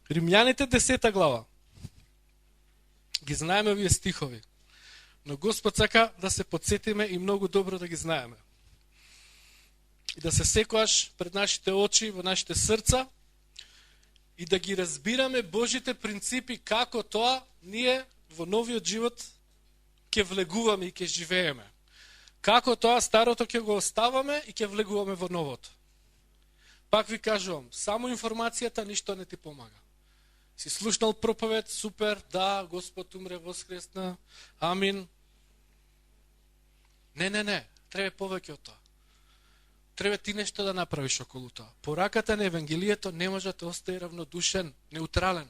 Римјаните 10 глава. Ги знаеме овие стихови. Но Господ сака да се подсетиме и многу добро да ги знаеме. И да се секојаш пред нашите очи, во нашите срца, и да ги разбираме Божите принципи, како тоа ние во новиот живот ќе влегуваме и ќе живееме. Како тоа старото ќе го оставаме и ќе влегуваме во новото. Пак ви кажувам, само информацијата ништо не ти помага. Си слушнал проповед, супер, да, Господ умре, воскресна, амин. Не, треба повеќе од тоа. Треба ти нешто да направиш околу тоа. Пораката на Евангелието не може да те остави равнодушен, неутрален.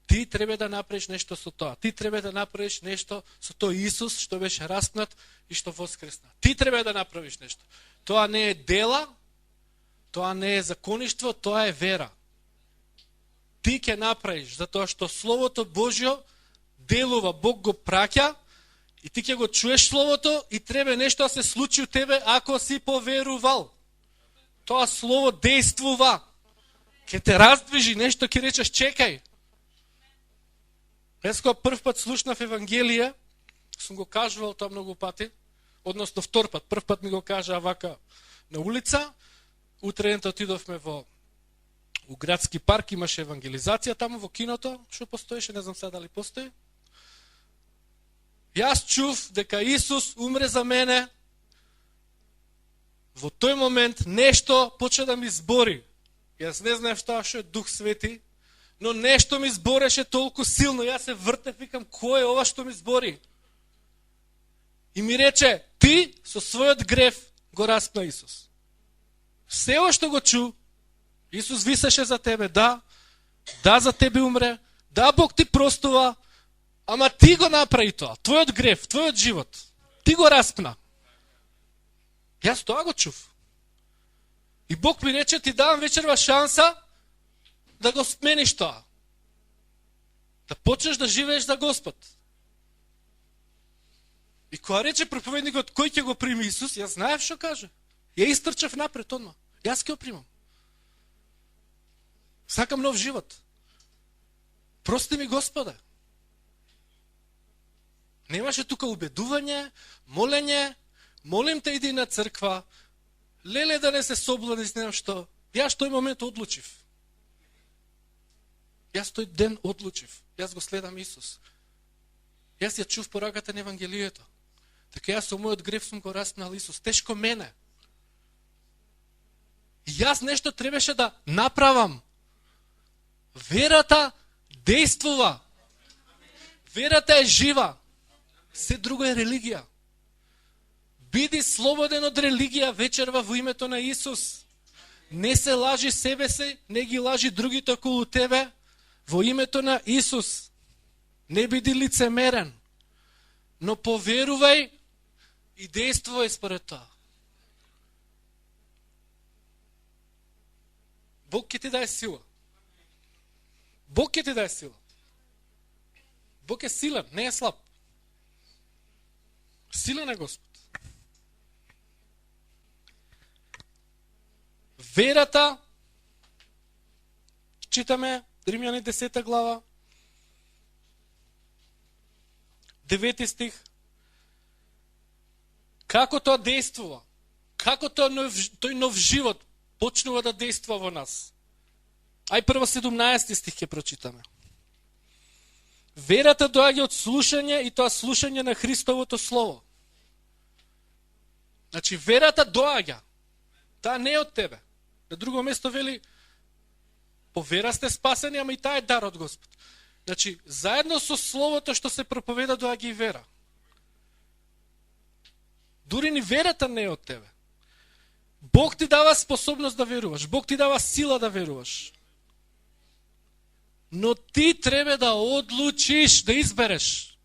Ти треба да направиш нешто со тоа. Ти треба да направиш нешто со тој Исус што беше распнат и што воскресна. Ти треба да направиш нешто. Тоа не е дела, тоа не е закоништво, тоа е вера. Ти ќе направиш, затоа што Словото Божјо делува, Бог го праќа, и ти ќе го чуеш Словото и треба нешто да се случи у тебе ако си поверувал. Тоа Слово действува. Ќе те раздвижи, нешто ќе речеш, чекај. Јас кога прв пат слушнав Евангелие, сум го кажувал тоа многу пати, односно втор пат. Прв пат ми го кажа вака на улица, утредента отидовме у градски парк, имаше евангелизација таму во киното, што постоеше, не знам сега дали постои. Јас чув дека Исус умре за мене. Во тој момент нешто почна да ми збори. Јас не знаев што е Дух Свети, но нешто ми збореше толку силно. Јас се вртев, викам, кој е ова што ми збори? И ми рече, ти со својот грев го распна Исус. Сео што го чу, Исус висеше за тебе, да, за тебе умре, да, Бог ти простува, ама ти го направи тоа, твојот грев, твојот живот, ти го распна. Јас тоа го чув. И Бог ми рече, ти давам вечерва шанса да го смениш тоа. Да почнеш да живееш за Господ. И кога рече проповедникот, кој ќе го прими Исус, јас знаев што каже. Ја истрчав напред одма. Јас ќе го примам. Сакам нов живот. Прости ми Господе. Немаше тука убедување, молење, молим те иди на црква, леле да не се соблани, не знам што. Јас тој момент одлучив. Јас тој ден одлучив. Јас го следам Исус. Јас ја чув пораката на Евангелието. Така јас со мојот грев сум го распнал Исус. Тешко мене. И јас нешто требаше да направам. Верата действува. Верата е жива. Се друго е религија. Биди слободен од религија вечерва во името на Исус. Не се лажи себе се, не ги лажи другите околу тебе. Во името на Исус. Не биди лицемерен. Но поверувај и действувај според тоа. Бог ќе ти даде сила. Бог ќе ти даде сила. Бог е силен, не е слаб. Силен е Господ. Верата, читаме Римјани 10 глава, 9 стих. Како тоа действува? Како тој нов живот почнува да действува во нас? Ај прво 17 стих ќе прочитаме. Верата доаѓа од слушање и тоа слушање на Христовото Слово. Значи, верата доаѓа. Таа не е од тебе. На друго место вели, по вера сте спасени, ама и таа е дар од Господ. Значи, заедно со Словото што се проповеда доаѓа и вера. Дури ни верата не е од тебе. Бог ти дава способност да веруваш. Бог ти дава сила да веруваш. Но ти треба да одлучиш, да избереш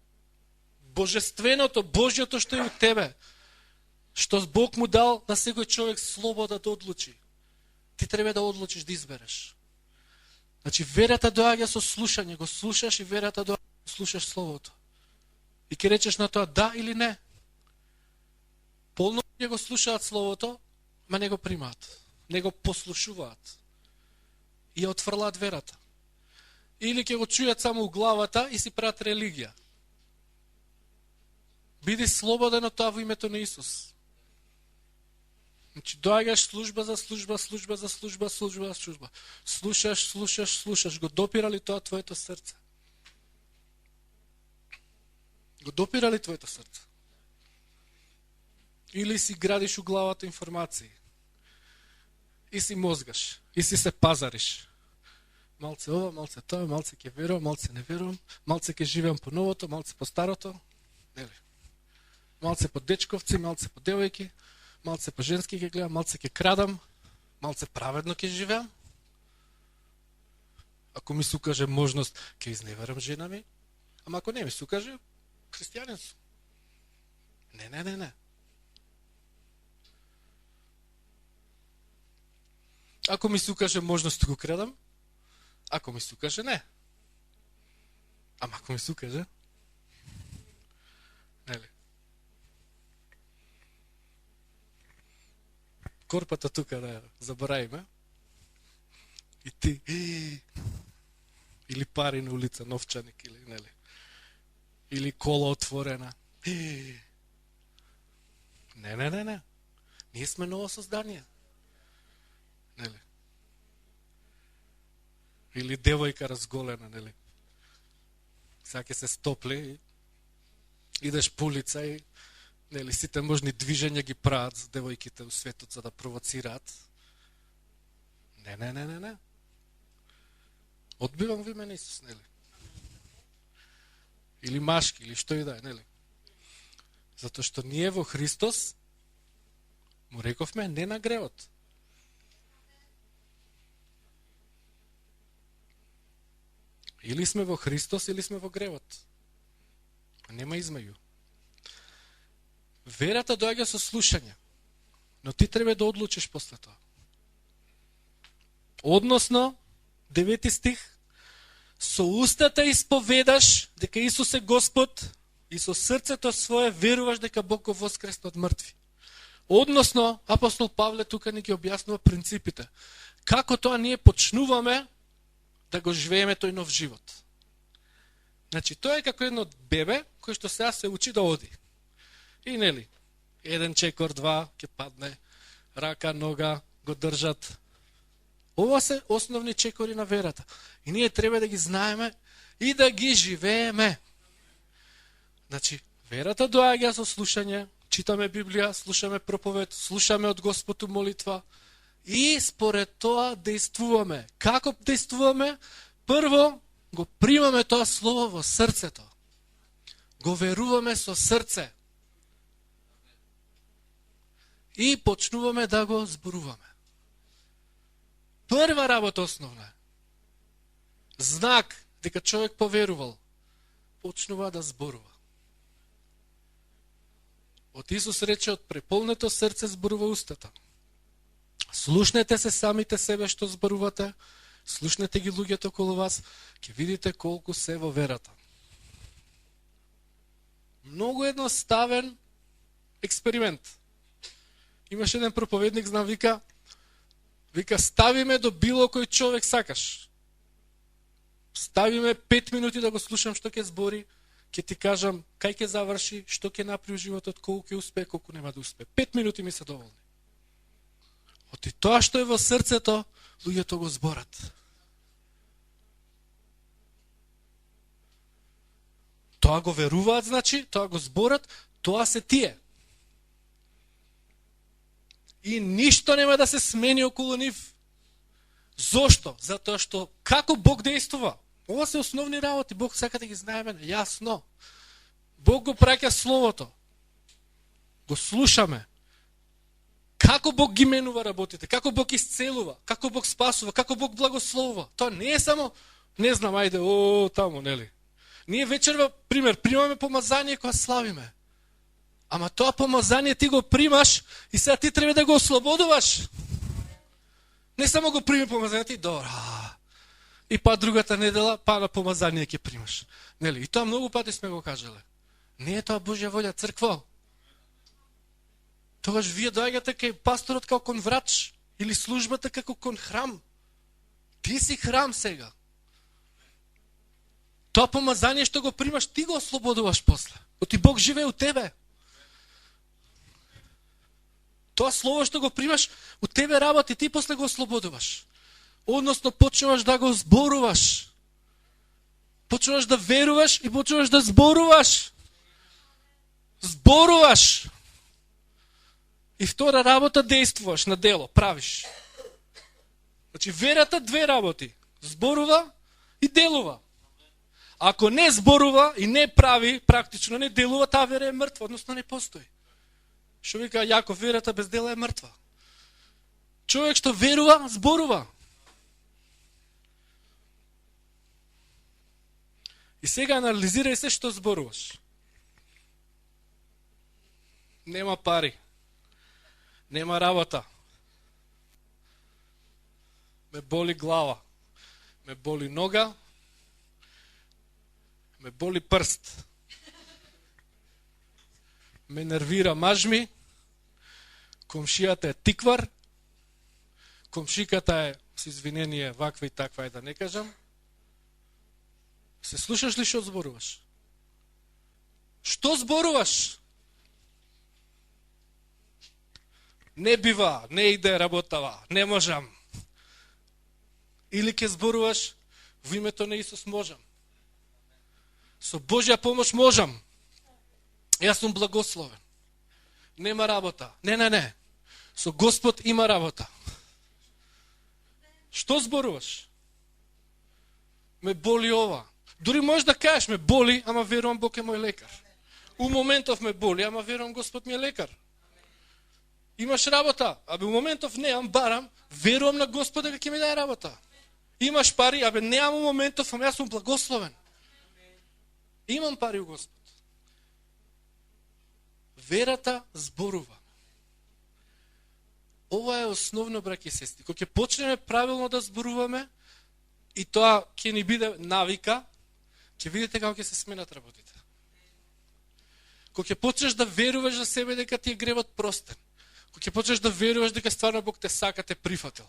божественото, Божјото што е од тебе. Што Бог му дал на секој човек слобода да одлучи. Ти треба да одлучиш, да избереш. Значи, верата доаѓа со слушање. Го слушаш и верата доаѓа, слушаш Словото. И ќе речеш на тоа да или не. Полно ќе го слушаат Словото, ма не го примаат. Не го послушуваат. И ја отфрлаат верата. или ќе го чујат само у главата и си прават религија. Биди слободен од тоа во името на Исус. Значи, доаѓаш служба за служба, служба за служба, служба за служба. Слушаш, слушаш, слушаш. Го допира ли тоа твоето срце? Го допира ли твоето срце? Или си градиш у главата информации? И си мозгаш, и си се пазариш. Малце ова, малце тоа, малце ќе верувам, малце не верувам, малце ќе живеам по новото, малце по старото. Нели? Малце по дечковци, малце по девојки, малце по женски ќе гледам, малце ќе крадам, малце праведно ќе живеам. Ако ми се укаже можност, ќе изневерам жена ми, ама ако не ми се укаже, христијанин сум. Не. Ако ми се укаже можност, го крадам, ако ми се укаже, не. Ама ако ми се укаже, нели? Корпата тука да заборавиме. И ти, или пари на улица, новчаник, или, нели? Или кола отворена. Не. Ние сме ново создание. Нели? Или девојка разголена, нели? Сега ќе се стопли, идеш по улица и нели, сите можни движења ги прават за девојките у светот за да провоцираат. Не. Одбивам во име на Исус, нели? Или машки, или што и да е, нели? Затоа што ние во Христос му рековме не на гревот. Или сме во Христос, или сме во гревот. Нема измеѓу. Верата доаѓа со слушање, но ти треба да одлучиш после тоа. Односно, 9 стих, со устата исповедаш дека Исус е Господ и со срцето свое веруваш дека Бог го воскресна од мртви. Односно, апостол Павле тука ни ги објаснува принципите. Како тоа ние почнуваме да го живееме тој нов живот. Значи, тоа е како едно бебе, кој што сега се учи да оди. И нели, еден чекор, два, ќе падне, рака, нога, го држат. Ова се основни чекори на верата. И ние треба да ги знаеме и да ги живееме. Значи, верата доаѓа со слушање, читаме Библија, слушаме проповед, слушаме од Господ молитва и според тоа действуваме. Како действуваме? Прво, го примаме тоа слово во срцето. Го веруваме со срце. И почнуваме да го зборуваме. Прва работа основна е. Знак дека човек поверувал, почнува да зборува. Од Исус рече, од преполнето срце зборува устата. Слушнете се самите себе што зборувате, слушнете ги луѓето околу вас, ќе видите колку се во верата. Многу едноставен експеримент. Имаш еден проповедник, знам, вика, ставиме до било кој човек сакаш. Ставиме 5 минути да го слушам што ќе збори, ќе ти кажам кај ќе заврши, што ќе направи животот, колку ќе успее, колку нема да успее. 5 минути ми се доволни. Оти тоа што е во срцето, луѓето го зборат. Тоа го веруваат, значи, тоа го зборат, тоа се тие. И ништо нема да се смени околу нив. Зошто? Затоа што како Бог действува? Ова се основни работи, Бог сака да ги знаеме јасно. Бог го праќа Словото. Го слушаме. Како Бог ги менува работите, како Бог исцелува, како Бог спасува, како Бог благословува. Тоа не е само, не знам, ајде, таму, нели? Ние вечерва, пример, примаме помазание кога славиме. Ама тоа помазание ти го примаш и сега ти треба да го ослободуваш. Не само го прими помазание, ти добра. И па другата недела, па на помазание ќе примаш. Нели? И тоа многу пати сме го кажале. Не е тоа Божја волја, цркво. Тогаш вие доаѓате кај пасторот како кон врач или службата како кон храм. Ти си храм сега. Тоа помазание што го примаш, ти го ослободуваш после. Оти Бог живее у тебе. Тоа слово што го примаш, у тебе работи, ти после го ослободуваш. Односно, почнуваш да го зборуваш. Почнуваш да веруваш и почнуваш да зборуваш. Зборуваш. И втора работа, действуваш на дело, правиш. Значи, верата две работи. Зборува и делува. Ако не зборува и не прави, практично не делува, таа вера е мртва, односно не постои. Што вика Јаков, верата без дела е мртва. Човек што верува, зборува. И сега анализирај се што зборуваш. Нема пари. Нема работа. Ме боли глава. Ме боли нога. Ме боли прст. Ме нервира мажми. Комшијата е тиквар. Комшиката е, с извинение, ваква и таква, да не кажам. Се слушаш ли што зборуваш? Што зборуваш? Не бива, не иде работава, не можам. Или ке зборуваш во името на Исус можам. Со Божја помош можам. Јас сум благословен. Нема работа. Не. Со Господ има работа. Што зборуваш? Ме боли ова. Дури можеш да кажеш, ме боли, ама верувам Бог е мој лекар. У моментов ме боли, ама верувам Господ ми е лекар. Имаш работа, абе у моментов неам, барам, верувам на Господа дека ќе ми даде работа. Имаш пари, абе неам у моментов, ама јас сум благословен. Имам пари у Господ. Верата зборува. Ова е основно, браќи и сестри. Кога ќе почнеме правилно да зборуваме, и тоа ќе ни биде навика, ќе видите како ќе се сменат работите. Кога ќе почнеш да веруваш за себе дека ти е гревот простен, кога ќе почнеш да веруваш дека стварно Бог те сака, те прифатил,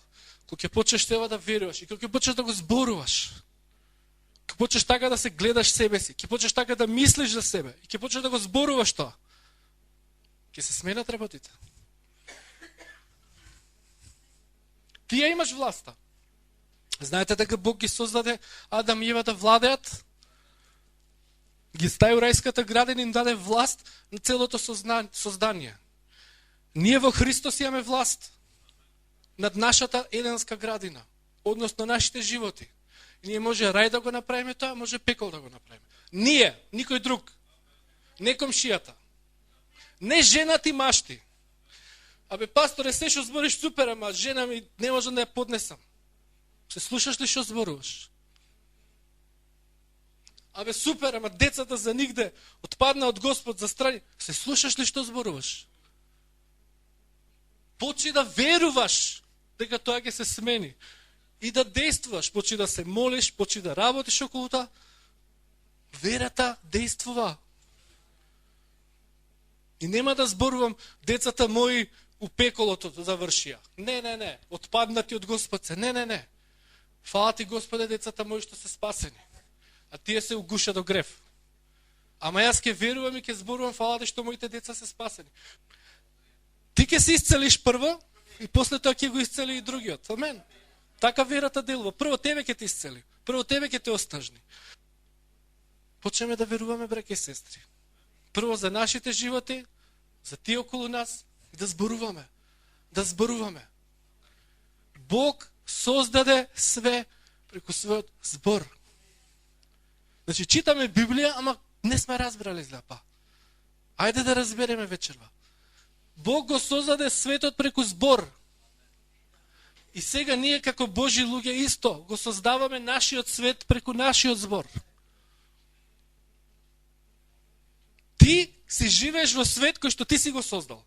кога ќе почнеш тева да веруваш и кога ќе почнеш да го зборуваш, ќе почнеш така да се гледаш себе си, ќе почнеш така да мислиш за себе и ќе почнеш да го зборуваш тоа, ќе се сменат работите. Ти ја имаш власта. Знаете дека Бог ги создаде Адам и Ева да владеат? Ги стави у рајската градина и им даде власт на целото создание. Ние во Христос имаме власт над нашата еденска градина, односно нашите животи. Ние може рај да го направиме тоа, може пекол да го направиме. Ние, никој друг. Не комшијата. Не женати машти. Абе, пасторе, се што збориш супер, ама жена ми не можам да ја поднесам. Се слушаш ли што зборуваш? Абе, супер, ама децата за нигде отпадна од Господ за страни. Се слушаш ли што зборуваш? Почни да веруваш дека тоа ќе се смени. И да действуваш, почни да се молиш, почни да работиш околу тоа. Верата действува. И нема да зборувам децата мои у пеколото завршија. Не. Отпаднати од Господ се. Не. Фала ти, Господе, децата мои што се спасени. А тие се угуша до грев. Ама јас ќе верувам и ќе зборувам, фала ти што моите деца се спасени. Ти ќе се исцелиш прво и после тоа ќе го исцели и другиот. Амен. Така верата делува. Прво тебе ќе те исцели. Прво тебе ќе те оснажни. Почнеме да веруваме, браќи и сестри. Прво за нашите животи, за тие околу нас и да зборуваме. Да зборуваме. Бог создаде све преку својот збор. Значи, читаме Библија, ама не сме разбрали злепа. Ајде да разбереме вечерва. Бог го создаде светот преку збор. И сега ние како Божи луѓе исто го создаваме нашиот свет преку нашиот збор. Ти си живееш во свет кој што ти си го создал.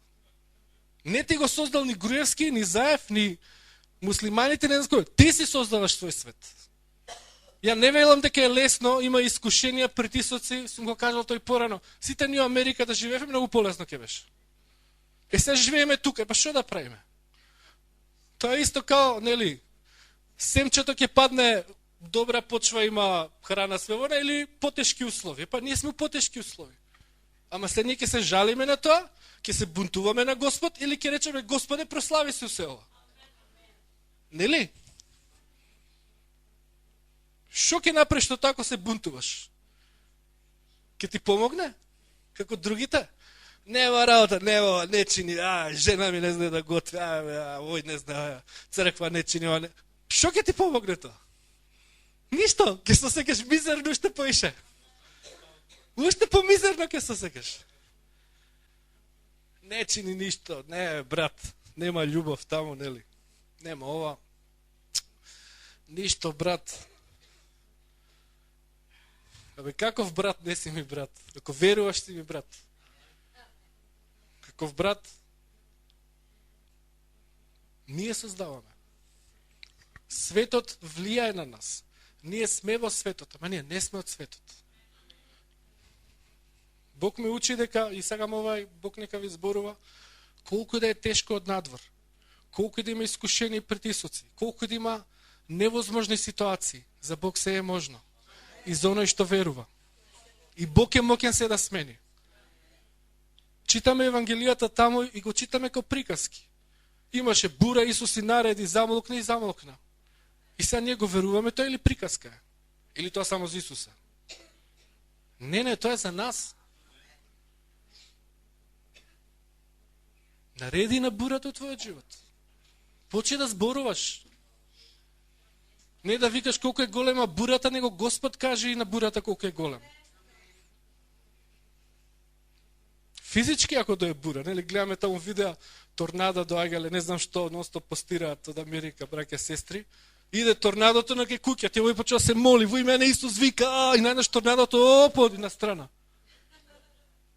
Не ти го создал ни Груевски, ни Заев, ни муслиманите, не знам кој. Ти си создаваш свој свет. Ја не велам дека е лесно, има искушенија, притисоци, сум го кажал тој порано. Сите ние во Америка да живееме, многу полесно ќе беше. Сега живееме тука, па што да правиме? Тоа е исто као, нели, семчето ќе падне добра почва, има храна свевона или потешки услови. Па ние сме потешки услови. Ама след ние ќе се жалиме на тоа, ќе се бунтуваме на Господ или ќе речеме Господе прослави се се ова. Нели? Шо ќе направиш што тако се бунтуваш? Ке ти помогне? Како другите? Нема работа, нема, не чини, жена ми не знае да готви, ој не знае, црква не чини, не... Шо ќе ти помогне тоа? Ништо, ќе се осекаш мизерно уште поише. Уште помизерно ќе се осекаш. Не чини ништо, не, брат, нема љубов таму, нели? Нема ова. Ништо, брат. Абе, каков брат не си ми брат? Ако веруваш си ми брат. Каков брат? Ние создаваме. Светот влијае на нас. Ние сме во светот, ама ние не сме од светот. Бог ме учи дека, и сега овај Бог нека ви зборува, колку да е тешко од надвор, колку да има искушени притисоци, колку да има невозможни ситуации, за Бог се е можно. И за оној што верува. И Бог е моќен се да смени. Читаме Евангелијата таму и го читаме како приказки. Имаше бура, Исус и нареди, замолкна и замолкна. И сега ние го веруваме тоа или приказка е? Или тоа само за Исуса? Не, тоа е за нас. Нареди на бурата од твојот живот. Почни да зборуваш. Не да викаш колку е голема бурата, него Господ каже и на бурата колку е голем. Физички ако дое бура, нели гледаме таму видеа, торнадо доаѓале, не знам што, ностоп постираат од Америка, браќа сестри. Иде торнадото на ке куќа, тя овој почува се моли, во име на Исус вика, и најнаш торнадото поди на страна.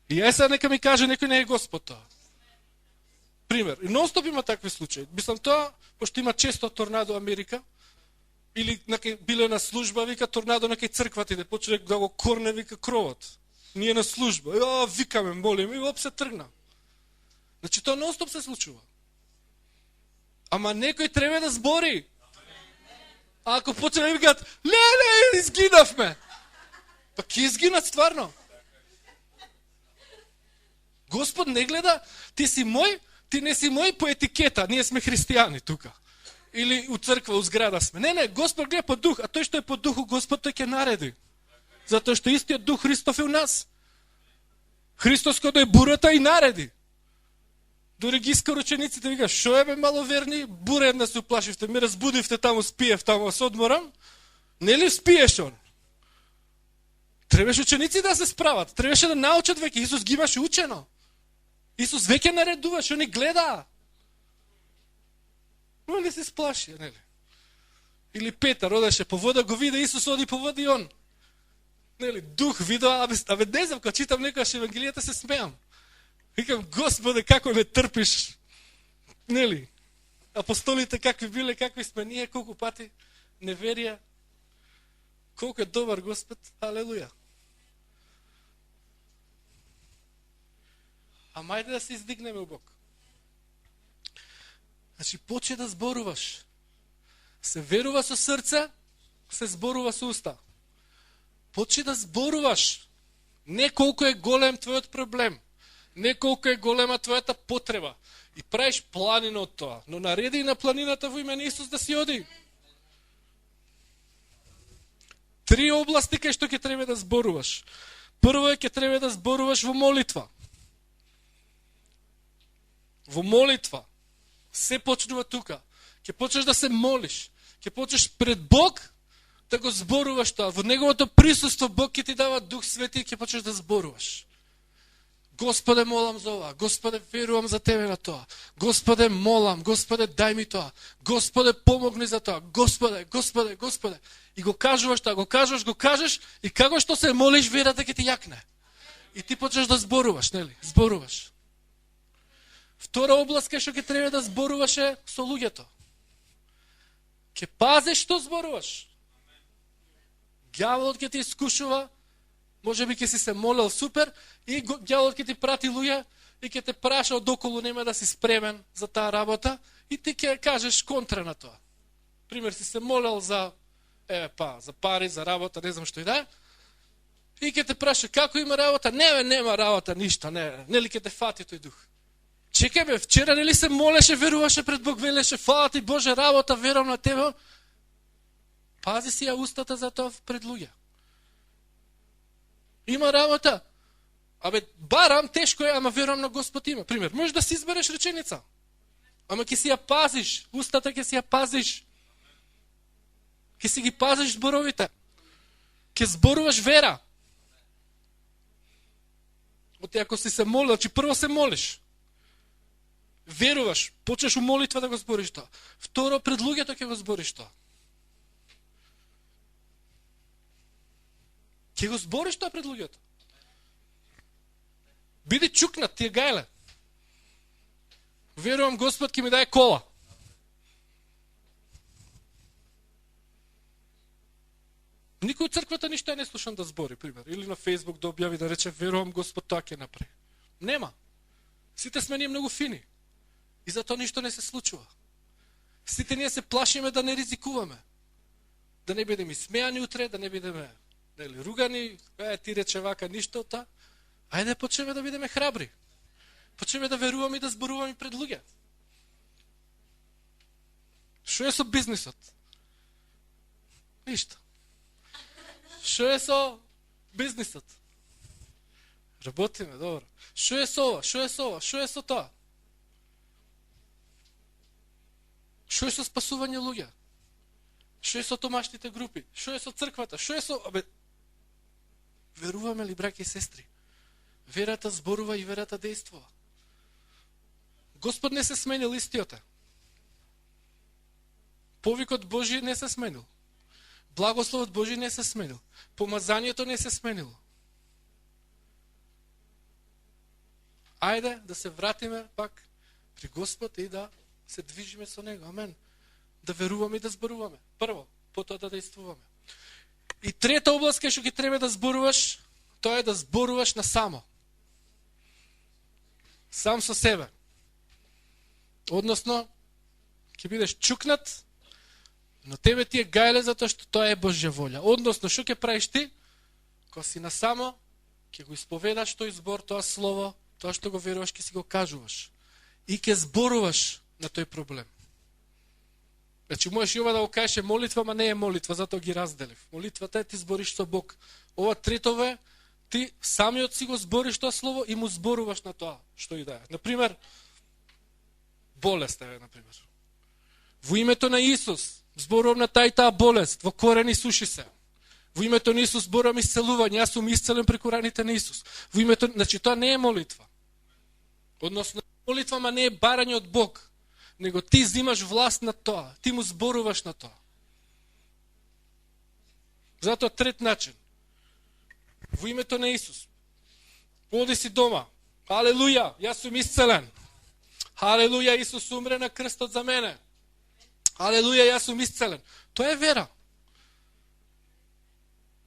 И сега нека ми каже некој не е Господ тоа. Пример, и ностоп има такви случаи. Мислам тоа, пошто има често торнадо Америка, или биле на служба, вика торнадо на кај црквата иде, почне да го корне, вика кровот. Ние на служба, викаме, молиме, и оп се тргна. Значи тоа ностоп се случува. Ама некој треба да збори. А ако почне да викат, не, изгинавме. Па ке изгинат стварно. Господ не гледа, ти си мој, ти не си мој по етикета, ние сме христијани тука. Или у црква, у зграда сме. Не, Господ гледа по дух, а тој што е по духу, Господ тој ќе нареди. Затоа што истиот дух Христов е у нас. Христос кога е бурата и нареди. Дори ги иска учениците, вика, шо е бе маловерни, бура една се уплашивте, ме разбудивте таму, спиев таму, се одморам. Нели спиеш он? Требаше ученици да се справат, требаше да научат веќе, Исус ги имаше учено. Исус веќе наредуваше, они гледа. Но не се сплаши, нели? Или Петар одеше по вода, го виде, Исус оди по вода и он. Нели, дух видео, абе не знам, кога читам некојаш Евангелијата се смеам. Викам, Господе, како не трпиш, нели, апостолите какви биле, какви сме ние, колку пати неверија, колку е добар Господ, алелуја. Ама ајде да се издигнеме у Бог. Значи, почне да зборуваш. Се верува со срце, се зборува со уста. Почни да зборуваш. Не колку е голем твојот проблем. Не колку е голема твојата потреба. И правиш планина од тоа. Но нареди на планината во име на Исус да си оди. 3 области кај што ќе треба да зборуваш. Прво е ќе треба да зборуваш во молитва. Во молитва. Се почнува тука. Ќе почнеш да се молиш. Ќе почнеш пред Бог да го зборуваш тоа. Во неговото присуство Бог ќе ти дава Дух Свети и ќе почнеш да зборуваш. Господе, молам за ова. Господе, верувам за Тебе на тоа. Господе, молам. Господе, дај ми тоа. Господе, помогни за тоа. Господе, Господе, Господе. И го кажуваш тоа, го кажеш и како што се молиш, верата ќе ти јакне. И ти почнеш да зборуваш, нели? Зборуваш. Втора област кај што ќе треба да зборуваш е со луѓето. Ќе пазиш што зборуваш. Ѓаволот ќе ти искушува, може би ќе си се молел супер, и ѓаволот ќе ти прати луѓе и ќе те праша одоколу, нема да си спремен за таа работа, и ти ќе кажеш контра на тоа. Пример, си се молел за за пари, за работа, не знам што и да. И ќе те праша, како има работа? Нема работа, ништо, нели ќе те фати тој дух. Чекај бе, вчера нели се молеше, веруваше пред Бог, велеше, фала ти Боже, работа, верувам на тебе. Пази си ја устата за тоа пред луѓе. Има работа. Барам, тешко е, ама верувам на Господ има. Пример, можеш да си избереш реченица. Ама ќе си ја пазиш, устата ќе си ја пазиш. Ќе си ги пазиш зборовите. Ќе зборуваш вера. Оти ако си се молил, значи прво се молиш. Веруваш, почнеш у молитва да го збориш тоа. Второ, пред луѓето ќе го збориш тоа. Ќе го збориш тоа пред луѓето. Биди чукнат, ти е гајле. Верувам Господ ќе ми даде кола. Никој од црквата ништо не слушам да збори, пример. Или на Фейсбук да објави да рече верувам Господ тоа ќе направи. Нема. Сите сме ние многу фини. И затоа ништо не се случува. Сите ние се плашиме да не ризикуваме. Да не бидеме смејани утре, да не бидеме ругани, ти рече вака ништо та. Ајде почнеме да бидеме храбри. Почнеме да веруваме и да зборуваме пред луѓе. Што е со бизнисот? Ништо. Што е со бизнисот? Работиме, добро. Што е со ова? Што е со ова? Што е со тоа? Што е со спасување луѓе? Што е со томашните групи? Што е со црквата? Што е со... Веруваме ли, браќи и сестри? Верата зборува и верата действува. Господ не се сменил, истиот е. Повикот Божи не се сменил. Благословот Божи не се сменил. Помазанието не се сменило. Ајде да се вратиме пак при Господ и да се движиме со Него. Амен. Да веруваме и да зборуваме. Прво, потоа да действуваме. И трета област кај што ќе треба да зборуваш, тоа е да зборуваш на само. Сам со себе. Односно, ќе бидеш чукнат, но тебе ти е гајле затоа што тоа е Божја волја. Односно, што ќе правиш ти? Кога си насамо, ќе го исповедаш тој збор, тоа слово, тоа што го веруваш, ќе си го кажуваш. И ќе зборуваш на тој проблем. Значи, можеш и ова да го кажеш молитва, ма не е молитва, затоа ги разделив. Молитвата е ти збориш со Бог. Ова третово е, ти самиот си го збориш тоа слово и му зборуваш на тоа што и да е. Например, болест е, например. Во името на Исус, зборувам на таа и таа болест, во корени суши се. Во името на Исус зборувам исцелување, јас сум исцелен преку раните на Исус. Во името, значи тоа не е молитва. Односно, молитва, ма не е барање од Бог, него ти зимаш власт на тоа, ти му зборуваш на тоа. Затоа трет начин. Во името на Исус. Оди си дома. Халелуја, јас сум исцелен. Халелуја, Исус умре на крстот за мене. Халелуја, јас сум исцелен. Тоа е вера.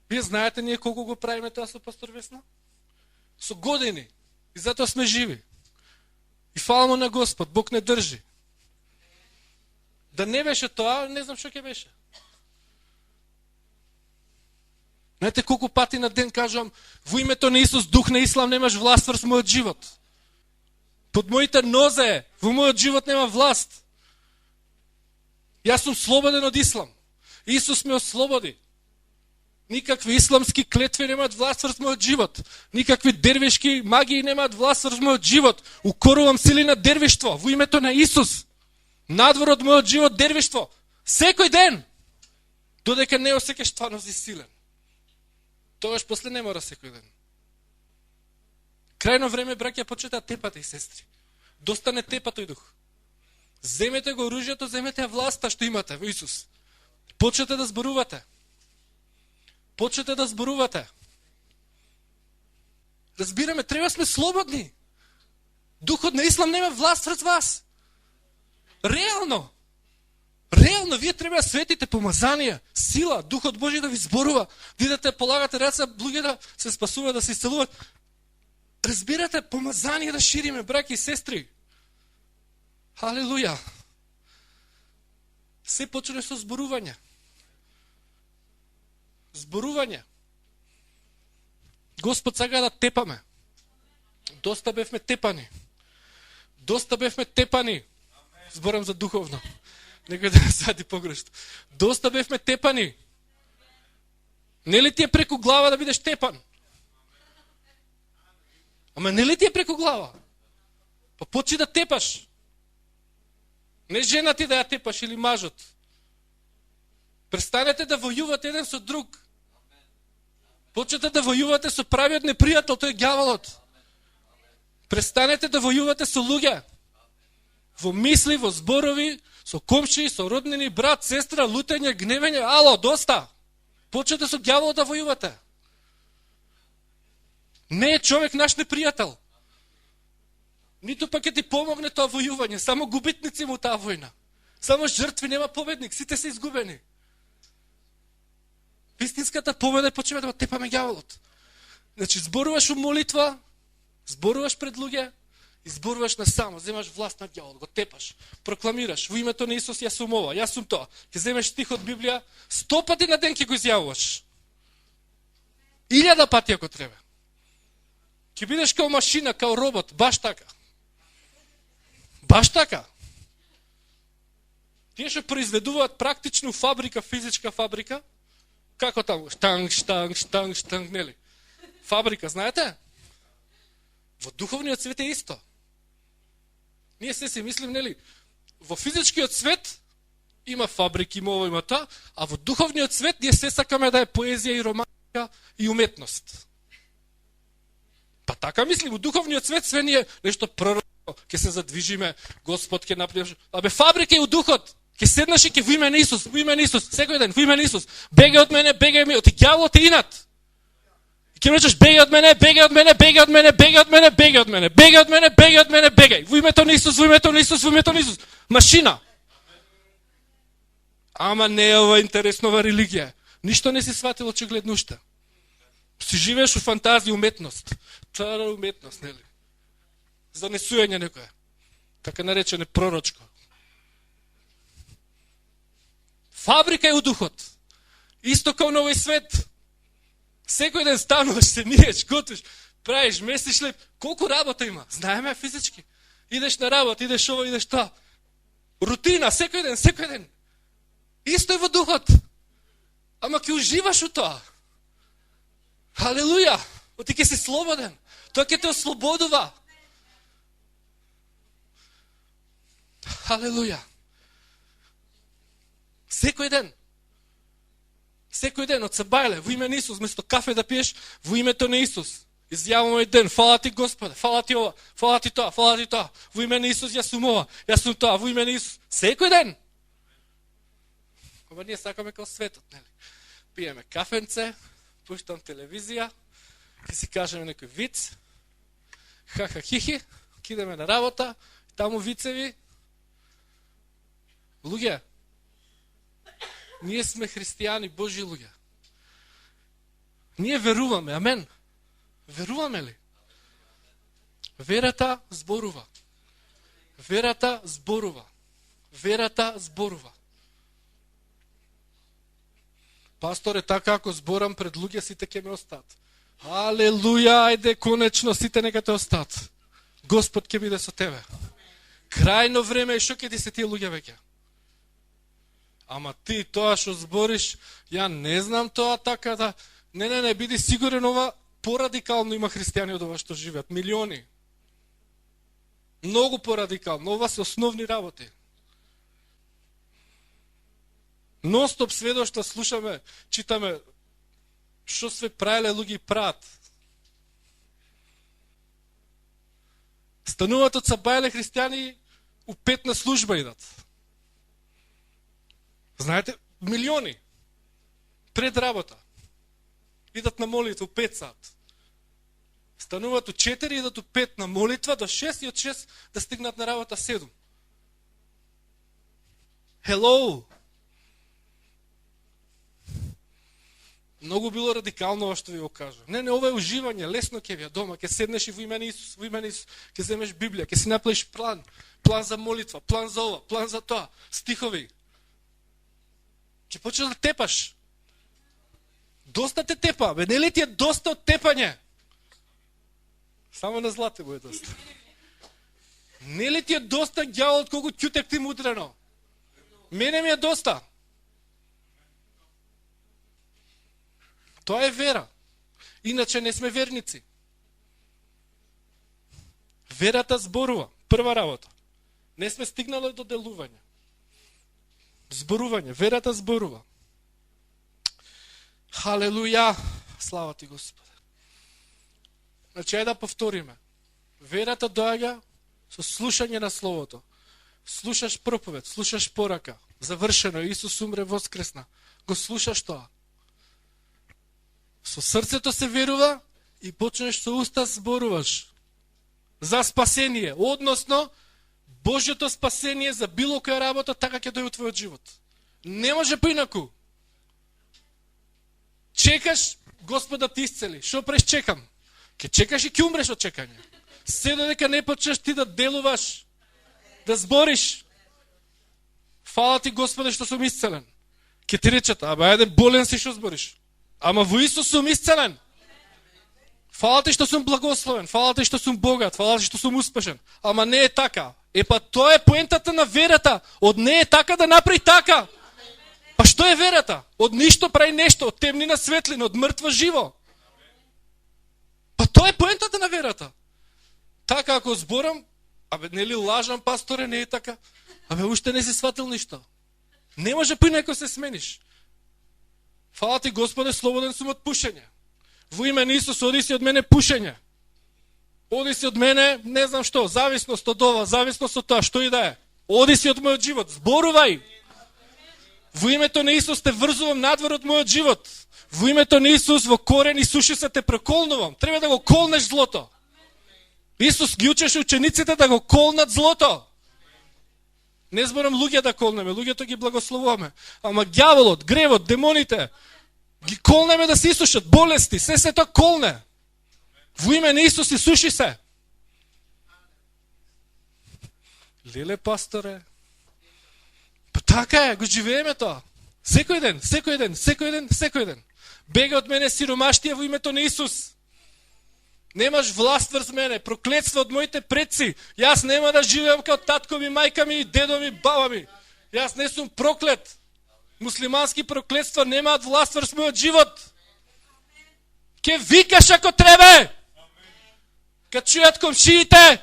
Вие знаете ние колку го правиме тоа со пастор Весна? Со години. И затоа сме живи. И фала на Господ, Бог не држи. Да не беше тоа, не знам што ќе беше. Знаете колку пати на ден кажувам, во името на Исус, дух на Ислам, немаш власт врз мојот живот. Под моите нозе, во мојот живот нема власт. Јас сум слободен од Ислам. Исус ме ослободи. Никакви исламски клетви немаат власт врз мојот живот. Никакви дервишки магии немаат власт врз мојот живот. Укорувам сили на дервиштво во името на Исус. Надвор од мојот живот дервиштво. Секој ден. Додека не осеќаш стварно си силен. Тогаш после не мора секој ден. Крајно време, браќа, почета тепате и сестри. Доста не тепа тој дух. Земете го оружјето, земете ја власта што имате во Исус. Почнете да зборувате. Почнете да зборувате. Разбираме, треба сме слободни. Духот на Ислам нема власт врз вас. Реално. Реално, вие треба да светите помазанија, сила, Духот Божи да ви зборува, да идете полагате раца, луѓе да се спасуваат, да се исцелуваат. Разбирате, помазанија да шириме, браќи и сестри. Халелуја. Се почне со зборување. Зборување. Господ сака да тепаме. Доста бевме тепани. Доста бевме тепани. Зборам за духовно. Некој да не свати погрешно. Доста бевме тепани. Нели ти е преку глава да бидеш тепан? Ама нели ти е преку глава? Па почни да тепаш. Не жена ти да ја тепаш или мажот. Престанете да војувате еден со друг. Почнете да војувате со правиот непријател, тој е ѓаволот. Престанете да војувате со луѓе. Во мисли, во зборови, со комши, со роднини, брат, сестра, лутење, гневење, ало, доста. Почнете со ѓаволот да војувате. Не е човек наш непријател. Ниту пак ќе ти помогне тоа војување, само губитници му таа војна. Само жртви, нема победник, сите се изгубени. Вистинската победа е почива да тепаме ѓаволот. Значи, зборуваш у молитва, зборуваш пред луѓе, и зборуваш на само, земаш власт над ѓаволот, го тепаш, прокламираш, во името на Исус, јас сум ова, јас сум тоа. Ќе земеш стих од Библија, 100 пати на ден ќе го изјавуваш. 1000 пати ако треба. Ќе бидеш као машина, као робот, баш така. Баш така. Тие што произведуваат практично фабрика, физичка фабрика, како таму, штанг, нели? Фабрика, знаете? Во духовниот свет е исто. Ние се си мислим, нели, во физичкиот свет има фабрики, има ово, има тоа, а во духовниот свет ние се сакаме да е поезија и романтика и уметност. Па така мислим, во духовниот свет све ние нешто пророчко, ќе се задвижиме, Господ ќе направи. Абе фабрика е у духот. Ќе седнаш и ќе во име на Исус, секој ден, во име на Исус. Бегај од мене, бегај ми, оти ѓаволот е инат. Ќе речеш бегај од мене, бегај од мене, бегај од мене, бегај од мене, бегај од мене, бегај од мене, бегај од мене, бегај. Во името на Исус, во името на Исус, во името на Исус. Машина. Ама не е ова интереснова религија. Ништо не си сватил очигледно уште. Си живееш у фантазија, уметност. Тоа е уметност, нели? Занесување некоја. Така наречене пророчко. Фабрика е у духот. Исто као на овој свет. Секој ден стануваш, се миеш, готвиш, правиш, месиш леп. Колку работа има? Знаеме физички. Идеш на работа, идеш ова, идеш тоа. Рутина, секој ден. Исто е во духот. Ама ќе уживаш у тоа. Халелуја! Оти ќе си слободен. Тоа ќе те ослободува. Халелуја! Секој ден од сабајле, во име на Исус, место кафе да пиеш, во името на Исус. Изјавам овој ден, фала ти Господе, фала ти ова, фала ти тоа, во име на Исус јас сум ова, јас сум тоа, во име на Исус. Секој ден. Ама ние сакаме као светот, нели? Пиеме кафенце, пуштам телевизија, ќе си кажеме некој виц, ха-ха-хихи, кидеме на работа, таму вицеви. Луѓе, ние сме христијани, Божи луѓе. Ние веруваме, амен. Веруваме ли? Верата зборува. Верата зборува. Верата зборува. Пасторе, така ако зборам пред луѓе, сите ќе ме остат. Алелуја, ајде, конечно, сите нека те остат. Господ ќе биде со тебе. Крајно време е, шо ќе ти се тие луѓе веќе? Ама ти тоа што збориш, ја не знам тоа така да... Не, биди сигурен, ова порадикално има христијани од ова што живеат. Милиони. Многу порадикално. Ова се основни работи. Ностоп сведоштва слушаме, читаме што све правеле луѓе прават. Стануваат од сабајле христијани у 5 на служба идат. Знаете, милиони пред работа. Идат на молитва у 5 сат. Стануваат у 4, идат у 5 на молитва до 6 и од 6 да стигнат на работа 7. Hello! Многу било радикално ова што ви го кажам. Не, ова е уживање, лесно ќе ви дома, ќе седнеш и во име на Исус, ќе земеш Библија, ќе си направиш план за молитва, план за ова, план за тоа, стихови. Ќе почнеш да тепаш. Доста те тепа, бе, не ли ти е доста од тепање? Само на злате му е доста. Не ли ти е доста ѓаволот колку ќутек ти мудрено? Мене ми е доста. Тоа е вера. Иначе не сме верници. Верата зборува. Прва работа. Не сме стигнали до делување. Зборување. Верата зборува. Халелуја. Слава ти, Господе. Значи, да повториме. Верата доаѓа со слушање на Словото. Слушаш проповед, слушаш порака. Завршено, Исус умре, воскресна. Го слушаш тоа. Со срцето се верува и почнеш со уста зборуваш за спасение, односно Божјото спасение за било која работа така ќе дојде во твојот живот. Не може поинаку. Чекаш Господ да ти исцели. Шо преш чекам? Ке чекаш и ќе умреш од чекање. Се додека не почнеш ти да делуваш, да збориш. Фала ти, Господе, што сум исцелен. Ке ти речат, ајде болен си што збориш. Ама во Исус сум исцелен. Фала ти што сум благословен, фала ти што сум богат, фала ти што сум успешен. Ама не е така. Па тоа е поентата на верата. Од не е така да направи така. Па што е верата? Од ништо прави нешто, од темнина светлина, од мртво живо. Па тоа е поентата на верата. Така ако зборам, нели лажам, пасторе, не е така. Уште не си сватил ништо. Не може поинаку се смениш. Фала ти, Господе, слободен сум од пушење. Во име на Исус, оди си од мене пушење. Оди си од мене, не знам што, зависност од ова, зависност од тоа, што и да е. Оди си од мојот живот, зборувај. Во името на Исус те врзувам надвор од мојот живот. Во името на Исус во корен и суши се те преколнувам. Треба да го колнеш злото. Исус ги учеше учениците да го колнат злото. Не зборам луѓе да колнеме, луѓето ги благословуваме. Ама ѓаволот, гревот, демоните, ги колнеме да се исушат, болести, се тоа колне. Во име на Исус исуши се. Леле, пасторе, па така е, го живееме тоа. Секој ден, секој ден, секој ден, секој ден. Бега од мене сиромаштија во името на Исус. Немаш власт врз мене, проклетство од моите предци. Јас нема да живеам као татко ми, мајка ми, дедо ми, баба ми. Јас не сум проклет. Муслимански проклетства немаат власт врз мојот живот. Ке викаш ако треба. Ке чујат комшиите.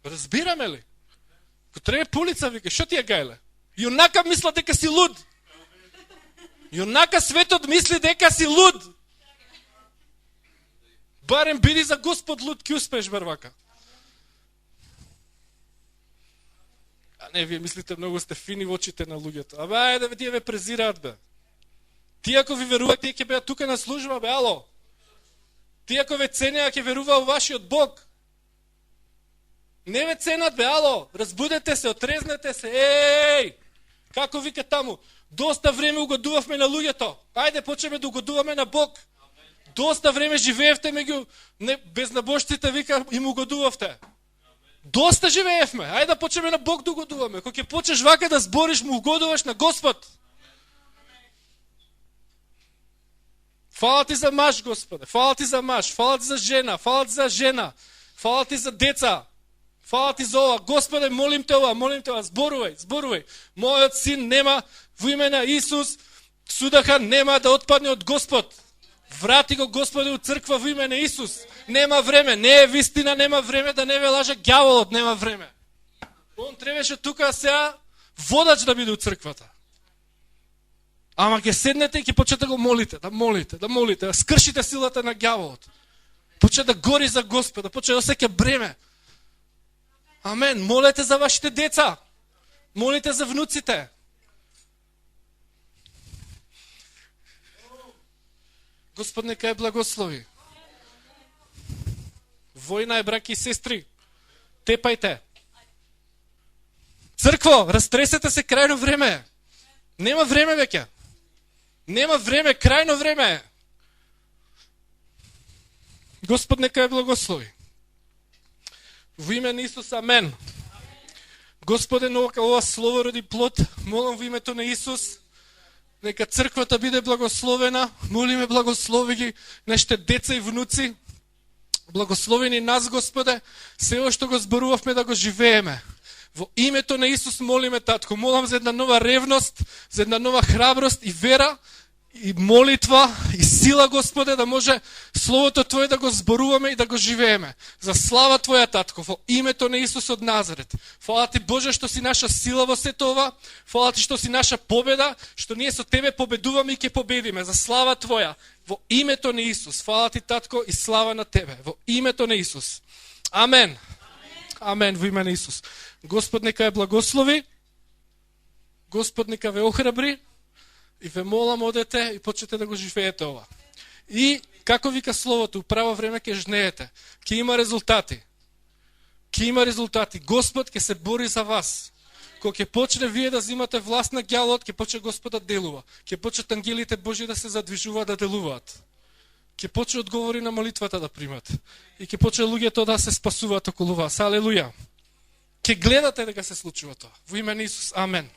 Разбираме ли? Ко треба по улица вика, шо ти е гајле? Јонака мисла дека си луд. Јонака светот мисли дека си луд. Барем биди за Господ луд, ки успееш барвака. А не, вие мислите многу сте фини во очите на луѓето. Ајде, тие ве презираат, бе. Тие ако ви веруваат, тие ќе беат тука на служба, бе, ало. Тие ако ве ценеа, ќе верува во вашиот Бог. Не ве ценат, бе, ало. Разбудете се, отрезнете се. Еј! Како вика таму? Доста време угодувавме на луѓето. Ајде, почнеме да угодуваме на Бог. Доста време живеевте меѓу безнабожците, вика, им угодувавте. Доста живеевме. Ајде да почнеме на Бог да угодуваме. Кога ќе почнеш вака да збориш, му угодуваш на Господ. Фала ти за маж, Господе. Фала ти за маж. Фала ти за жена. Фала ти за жена. Фала ти за деца. Фала ти за ова. Господе, молим те ова, зборувај, зборувај. Мојот син нема, во име на Исус, судаха нема да отпадне од Господ. Врати го, Господе, у црква во име на Исус. Нема време, не е вистина, нема време да не ве лаже ѓаволот, нема време. Он требаше тука сега водач да биде у црквата. Ама ќе седнете и ќе почнете да го молите, да молите, да скршите силата на ѓаволот. Почне да гори за Господ, да почне да осеќа бреме. Амен. Молете за вашите деца. Молите за внуците. Господ нека ја благослови. Војна е, браки и сестри. Тепајте. Цркво, растресете се, крајно време. Нема време веќе. Нема време, крајно време. Господ нека ја благослови. Во име на Исус, амен. Господе, ова слово роди плод, молам во името на Исус, Нека црквата биде благословена. Молиме, благослови ги нашите деца и внуци. Благослови ни нас, Господе, се што го зборувавме да го живееме. Во името на Исус молиме, Татко. Молам за една нова ревност, за една нова храброст и вера, и молитва, и сила, Господе, да може Словото Твое да го зборуваме и да го живееме. За слава Твоја, Татко, во името на Исус од Назарет. Фала Ти, Боже, што си наша сила во сето ова. Фала Ти што си наша победа, што ние со Тебе победуваме и ќе победиме. За слава Твоја, во името на Исус. Фала Ти, Татко, и слава на Тебе. Во името на Исус. Амен. Амен, во име на Исус. Господ нека ја благослови. Господ нека ве охрабри. И ве молам, одете и почнете да го живеете ова. И, како вика Словото, у право време ќе жнеете. Ќе има резултати. Ќе има резултати. Господ ќе се бори за вас. Кога ќе почне вие да взимате власт на ѓаволот, ќе почне Господ да делува. Ќе почнат ангелите Божи да се задвижуваат, да делуваат. Ќе почне одговори на молитвата да примат. И ќе почне луѓето да се спасуваат околу вас. Алелуја. Ќе гледате дека се случува тоа. Во име на Исус. Амен.